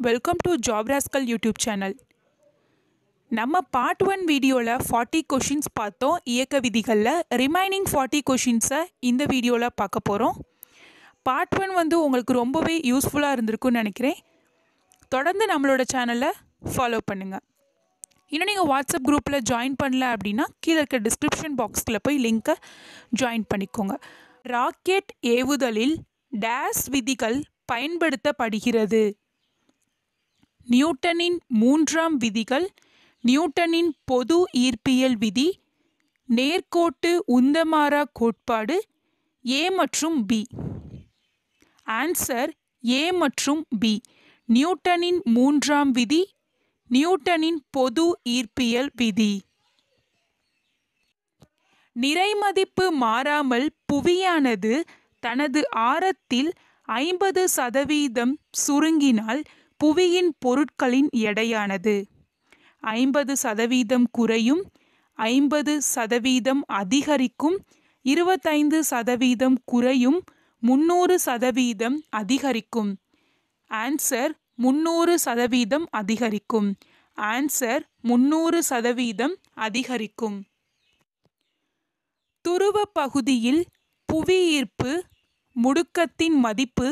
Welcome to job rascal YouTube channel. நம்ம part 1 வீடியோவில் 40 questions பார்த்தோம் இயக்க விதிகளில். ரிமைனிங் 40 கொஷின்ஸை இந்த வீடியோவில் பார்க்க போகிறோம். பார்ட் 1 உங்களுக்கு ரொம்பவே யூஸ்ஃபுல்லாக இருந்திருக்குன்னு நினைக்கிறேன். தொடர்ந்து நம்மளோட சேனலை ஃபாலோ பண்ணுங்கள். இன்னும் நீங்கள் வாட்ஸ்அப் குரூப்பில் ஜாயின் பண்ணல அப்படின்னா கீழே இருக்க டிஸ்கிரிப்ஷன் பாக்ஸில் போய் லிங்க்கை ஜாயின் பண்ணிக்கோங்க. ராக்கெட் ஏவுதலில் டேஸ் விதிகள் பயன்படுத்தப்படுகிறது. நியூட்டனின் 3ஆம் விதிகள், நியூட்டனின் பொது ஈர்ப்பியல் விதி, நேர்கோட்டு உந்தமாறா கோட்பாடு, ஏ மற்றும் பி. ஆன்சர் ஏ மற்றும் பி. நியூட்டனின் 3ஆம் விதி, நியூட்டனின் பொது ஈர்ப்பியல் விதி. நிறைமதிப்பு மாறாமல் புவியானது தனது ஆரத்தில் 50% சுருங்கினால் புவியின் பொருட்களின் எடையானது 50% குறையும், 50% அதிகரிக்கும், 25% குறையும், 300% அதிகரிக்கும். ஆன்சர் 300% அதிகரிக்கும். ஆன்சர் 300% அதிகரிக்கும். துருவ பகுதியில் புவியீர்ப்பு முடுக்கத்தின் மதிப்பு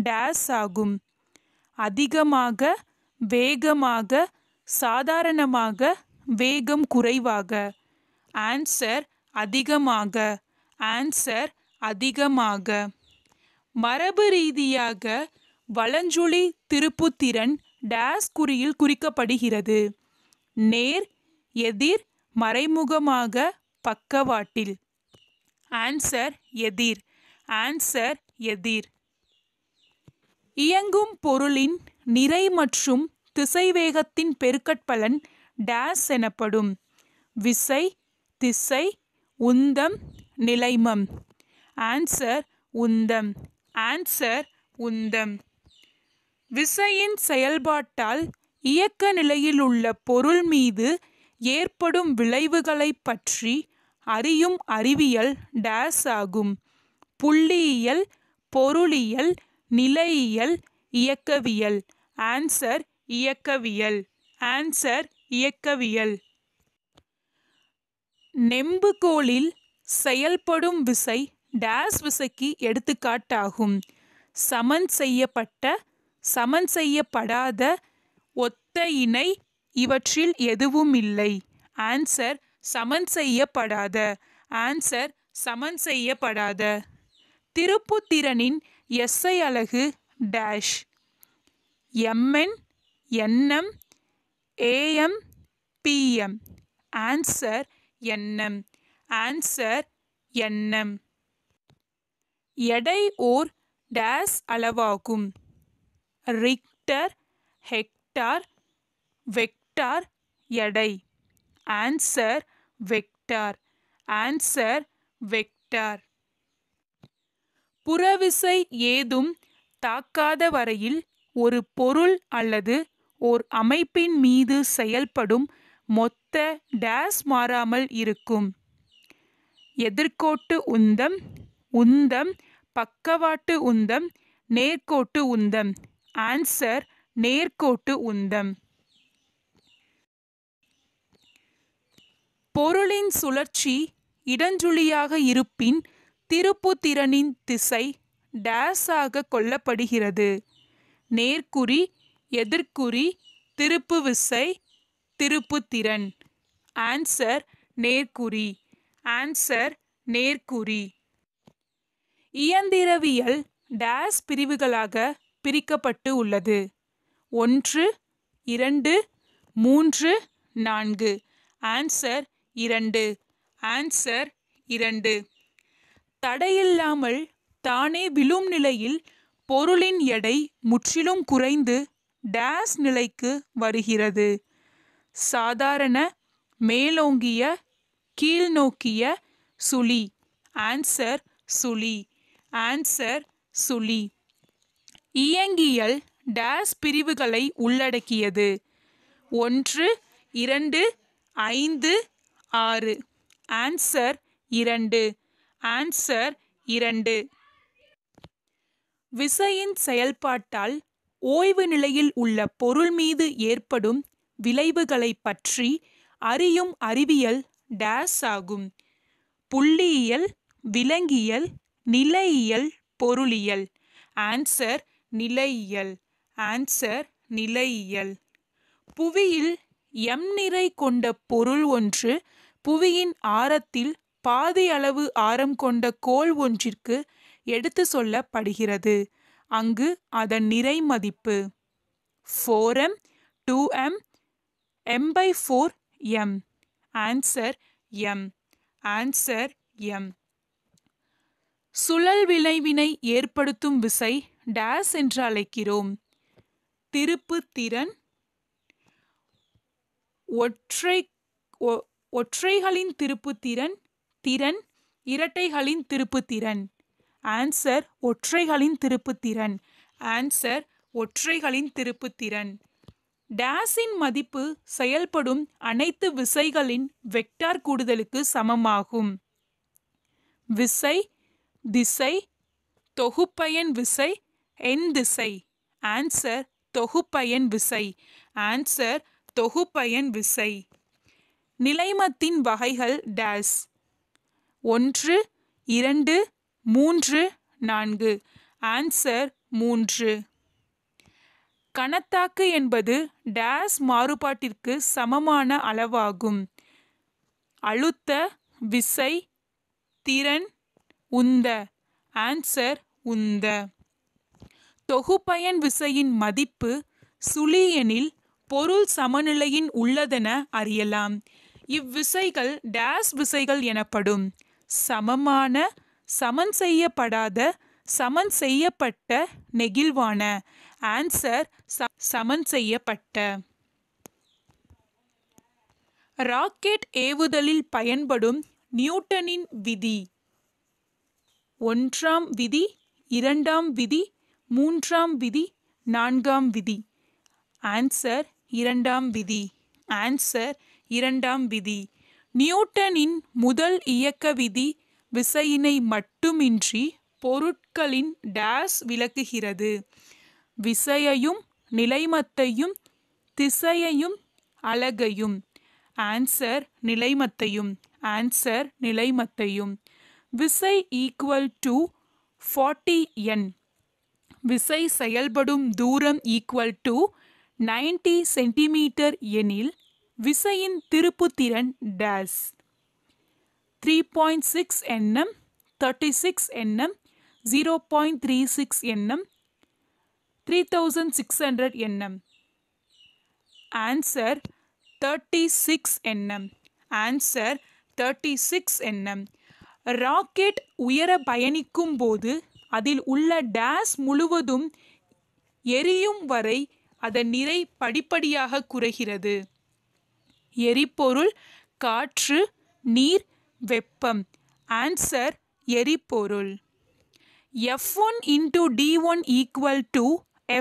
டேஸ் ஆகும். அதிகமாக, வேகமாக, சாதாரணமாக, வேகம் குறைவாக. ஆன்சர் அதிகமாக. ஆன்சர் அதிகமாக. மரபு ரீதியாக வலஞ்சுழி திருப்புத்திறன் டேஸ் குறியில் குறிக்கப்படுகிறது. நேர், எதிர், மறைமுகமாக, பக்கவாட்டில். ஆன்சர் எதிர். ஆன்சர் எதிர். இயங்கும் பொருளின் நிறை மற்றும் திசைவேகத்தின் பெருக்கற்பலன் டேஸ் எனப்படும். விசை, திசை, உந்தம், நிலைமம். ஆன்சர் உந்தம். ஆன்சர் உந்தம். விசையின் செயல்பாட்டால் இயக்க நிலையிலுள்ள பொருள் மீது ஏற்படும் விளைவுகளை பற்றி அறியும் அறிவியல் டேஸ் ஆகும். புள்ளியியல், பொருளியல், நிலையியல், இயக்கவியல். ஆன்சர் இயக்கவியல். ஆன்சர் இயக்கவியல். நெம்புகோலில் செயல்படும் விசை டேஸ் விசைக்கு எடுத்துக்காட்டாகும். சமன் செய்யப்பட்ட, சமன் செய்யப்படாத, ஒத்த இணை, இவற்றில் எதுவும் இல்லை. ஆன்சர் சமன் செய்யப்படாத. ஆன்சர் சமன் செய்யப்படாத. திருப்புத்திறனின் எஸ்ஐ அலகு dash. MN, NM, AM, PM. Answer NM. Answer NM. எடை ஓர் டேஸ் அளவாகும். ரிக்டர், ஹெக்டார், வெக்டார், எடை. Answer vector. Answer vector. புறவிசை ஏதும் தாக்காத வரையில் ஒரு பொருள் அல்லது ஓர் அமைப்பின் மீது செயல்படும் மொத்த டேஸ் மாறாமல் இருக்கும். எதிர்கோட்டு உந்தம், உந்தம், பக்கவாட்டு உந்தம், நேர்கோட்டு உந்தம். ஆன்சர் நேர்கோட்டு உந்தம். பொருளின் சுழற்சி இடஞ்சுழியாக இருப்பின் திருப்புத்திறனின் திசை டேஸ் ஆக கொள்ளப்படுகிறது. நேர்குறி, எதிர்குறி, திருப்பு விசை, திருப்புத்திறன். ஆன்சர் நேர்குறி. ஆன்சர் நேர்குறி. இயந்திரவியல் டேஸ் பிரிவுகளாக பிரிக்கப்பட்டு உள்ளது. 1, 2, 3, 4. ஆன்சர் 2. ஆன்சர் 2. தடையில்லாமல் தானே விழும் நிலையில் பொருளின் எடை முற்றிலும் குறைந்து டேஸ் நிலைக்கு வருகிறது. சாதாரண, மேலோங்கிய, கீழ்நோக்கிய, சுழி. ஆன்சர் சுழி. ஆன்சர் சுழி. இயங்கியல் டேஸ் பிரிவுகளை உள்ளடக்கியது. 1, 2, 5, 6. ஆன்சர் 2. ஆன்சர் 2. விசையின் செயல்பாட்டால் ஓய்வு நிலையில் உள்ள பொருள் மீது ஏற்படும் விளைவுகளை பற்றி அறியும் அறிவியல் டேஸ் ஆகும். புள்ளியியல், விலங்கியல், நிலையியல், பொருளியல். ஆன்சர் நிலையியல். ஆன்சர் நிலையியல். புவியில் m நிறை கொண்ட பொருள் ஒன்று புவியின் ஆரத்தில் பாதி அளவு ஆரம் கொண்ட கோள் ஒன்றிற்கு எடுத்து சொல்லப்படுகிறது. அங்கு அதன் நிறை மதிப்பு 4m, 2m, m/4 m. Answer m. Answer m. சுழல் விளைவினை ஏற்படுத்தும் விசை டேஸ் என்று அழைக்கிறோம். திருப்பு திறன், ஒற்றைகளின் திருப்பு திறன், திறன், இரட்டைகளின் திருப்பு திறன். ஆன்சர் ஒற்றைகளின் திருப்பு திறன். ஆன்சர் ஒற்றைகளின் திருப்பு திறன். டேஸின் மதிப்பு செயல்படும் அனைத்து விசைகளின் வெக்டார் கூடுதலுக்கு சமமாகும். விசை, திசை, தொகுப்பயன் விசை, எண் திசை. ஆன்சர் தொகுப்பயன் விசை. ஆன்சர் தொகுப்பயன் விசை. நிலைமத்தின் வகைகள் டேஸ். 1, 2, 3, 4. ஆன்சர் 3. கணத்தாக்கு என்பது டேஸ் மாறுபாட்டிற்கு சமமான அளவாகும். அழுத்த, விசை, திறன், உந்த. ஆன்சர் உந்த. தொகுப்பயன் விசையின் மதிப்பு சுழி எனில் பொருள் சமநிலையின் உள்ளதென அறியலாம். இவ்விசைகள் டேஸ் விசைகள் எனப்படும். சமமான, சமன் செய்யப்படாத, சமன் செய்யப்பட்ட, நெகிழ்வான. ஆன்சர் சமன் செய்யப்பட்ட. ராக்கெட் ஏவுதலில் பயன்படும் நியூட்டனின் விதி. 1ஆம் விதி, 2ஆம் விதி, 3ஆம் விதி, 4ஆம் விதி. ஆன்சர் 2ஆம் விதி. ஆன்சர் 2ஆம் விதி. நியூட்டனின் முதல் இயக்க விதி விசையினை மட்டுமின்றி பொருட்களின் டேஸ் விளக்குகிறது. விசையையும், நிலைமத்தையும், திசையையும், அலகையும். ஆன்சர் நிலைமத்தையும். ஆன்சர் நிலைமத்தையும். விசை = 40N. விசை செயல்படும் தூரம் = 90 சென்டிமீட்டர் எனில் விசையின் திருப்புத்திறன் days. 3.6 Nm, 36 Nm, 0.36 Nm, 3600 Nm. Answer 36 Nm. Answer 36 Nm. Rocket உயர பயணிக்கும் போது அதில் உள்ள டேஸ் முழுவதும் எரியும் வரை அதன் நிறை படிப்படியாக குறைகிறது. எரிபொருள், காற்று, நீர், வெப்பம். ஆன்சர் எரிபொருள். F1 × D1 =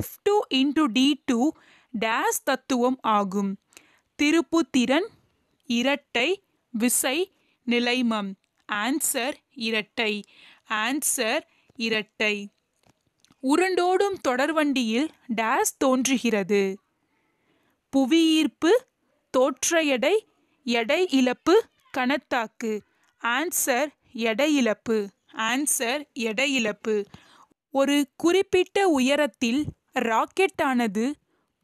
F2 × D2 days தத்துவம் ஆகும். திருப்புத்திறன், இரட்டை, விசை, நிலைமம். ஆன்சர் இரட்டை. ஆன்சர் இரட்டை. உருண்டோடும் தொடர்வண்டியில் டேஸ் தோன்றுகிறது. புவியீர்ப்பு, தோற்ற எடை, எடை இழப்பு, கணத்தாக்கு. ஆன்சர் எடை இழப்பு. ஆன்சர் எடை இழப்பு. ஒரு குறிப்பிட்ட உயரத்தில் ராக்கெட்டானது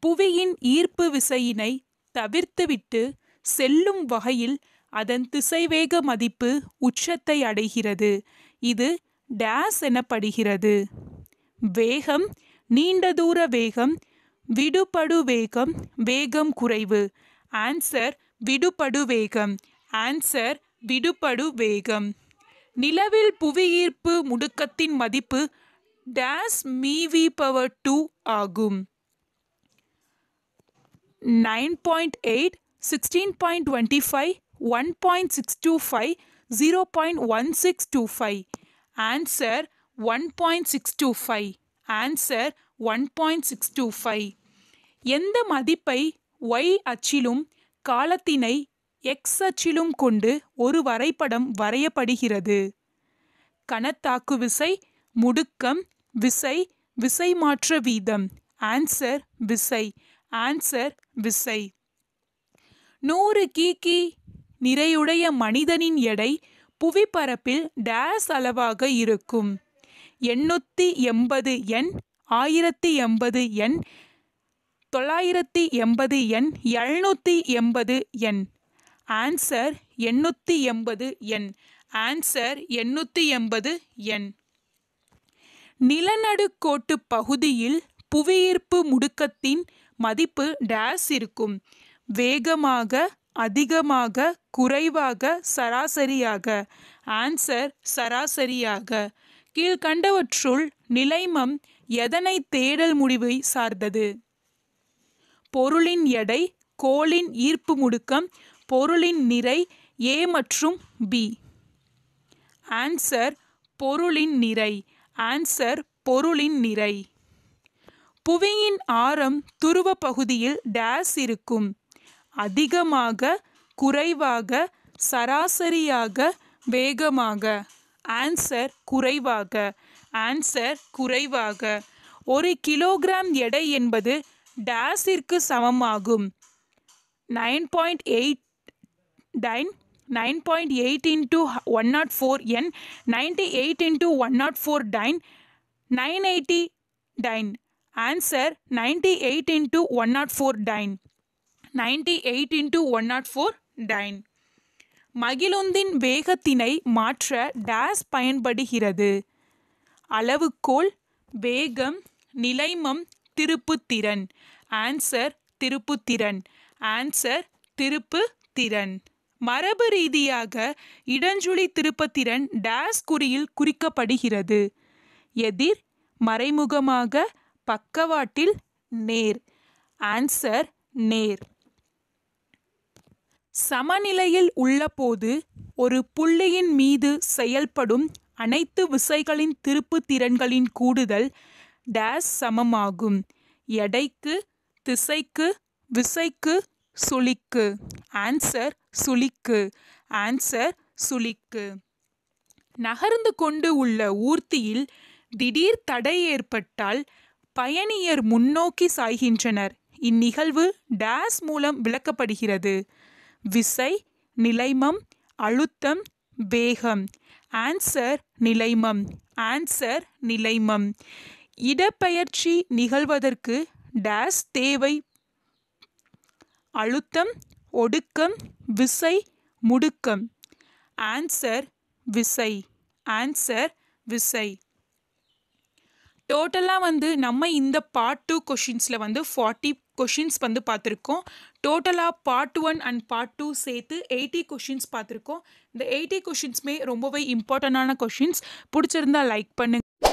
புவியின் ஈர்ப்பு விசையினை தவிர்த்துவிட்டு செல்லும் வகையில் அதன் திசைவேக மதிப்பு உச்சத்தை அடைகிறது. இது டேஸ் எனப்படுகிறது. வேகம், நீண்ட தூர வேகம், விடுபடு வேகம், வேகம் குறைவு. ஆன்சர் விடுபடு வேகம். ஆன்சர் விடுபடு வேகம். நிலவில் புவியீர்ப்பு முடுக்கத்தின் மதிப்பு டேஸ் மீ/2 ஆகும். 9.8, 16.25, 1.625, 0.1625. ஆன்சர் 1.625. ஆன்சர் 1.625. எந்த மதிப்பை y அச்சிலும் காலத்தினை x அச்சிலும் கொண்டு ஒரு வரைபடம் வரையப்படுகிறது. கணத்தாக்கு விசை, முடுக்கம், விசை, விசை மாற்ற வீதம். ஆன்சர் விசை. ஆன்சர் விசை. 100 கிகி நிறையுடைய மனிதனின் எடை புவிப்பரப்பில் டேஸ் அளவாக இருக்கும்? 880 எண், 1080 எண், 980 எண், 780 எண். ஆன்சர் 880 எண். ஆன்சர் 880 எண். நிலநடுக்கோட்டு பகுதியில் புவியீர்ப்பு முடுக்கத்தின் மதிப்பு டேஸ் இருக்கும்? வேகமாக, அதிகமாக, குறைவாக, சராசரியாக? ஆன்சர் சராசரியாக. கீழ்கண்டவற்றுள் நிலைமம் எதனை தேடல் முடிவை சார்ந்தது? பொருளின் எடை, கோளின் ஈர்ப்பு முடுக்கம், பொருளின் நிறை, ஏ மற்றும் பி. ஆன்சர் பொருளின் நிறை. ஆன்சர் பொருளின் நிறை. புவியின் ஆரம் துருவ பகுதியில் டேஸ் இருக்கும்? அதிகமாக, குறைவாக, சராசரியாக, வேகமாக? ஆன்சர் குறைவாக. ஆன்சர் குறைவாக. 1 கிலோகிராம் எடை என்பது டேஸிற்கு சமமாகும்? 9.8 டைன், 9.8 into 104 எண், 98 into 104 dyne, 980 dyne. Answer 98 into 104 dyne. 98 into 104 dyne. மகிழுந்தின் வேகத்தினை மாற்ற டேஸ் பயன்படுகிறது? அளவுகோல், வேகம், நிலைமம், திருப்புத்திறன்? ஆன்சர் திருப்புத்திறன். ஆன்சர் திருப்புத்திறன். மரபு ரீதியாக இடஞ்சுழி திருப்புத்திறன் டேஸ் குறியில் குறிக்கப்படுகிறது? எதிர், மறைமுகமாக, பக்கவாட்டில், நேர்? ஆன்சர் நேர். சமநிலையில் உள்ளபோது ஒரு புள்ளியின் மீது செயல்படும் அனைத்து விசைகளின் திருப்பு திறன்களின் கூடுதல் டேஸ் சமமாகும்? எடைக்கு, திசைக்கு, விசைக்கு, சுழிக்கு? ஆன்சர் சுழிக்கு. ஆன்சர் சுழிக்கு. நகர்ந்து கொண்டு உள்ள ஊர்தியில் திடீர் தடை ஏற்பட்டால் பயணியர் முன்னோக்கி சாய்கின்றனர். இந்நிகழ்வு டேஸ் மூலம் விளக்கப்படுகிறது? விசை, நிலைமம், அழுத்தம், வேகம்? ஆன்சர் நிலைமம். ஆன்சர் நிலைமம். இடப்பெயர்ச்சி நிகழ்வதற்கு டேஸ் தேவை? அழுத்தம், ஒடுக்கம், விசை, முடுக்கம்? ஆன்சர் விசை. ஆன்சர் விசை. டோட்டலாக நம்ம இந்த பார்ட் 2 கொஷின்ஸில் 40 கொஷின்ஸ் பார்த்துருக்கோம். டோட்டலாக பார்ட் 1 அண்ட் பார்ட் 2 சேர்த்து 80 கொஷின்ஸ் பார்த்துருக்கோம். இந்த 80 கொஷின்ஸுமே ரொம்பவே இம்பார்ட்டண்டான கொஷின்ஸ். பிடிச்சிருந்தா லைக் பண்ணுங்கள்.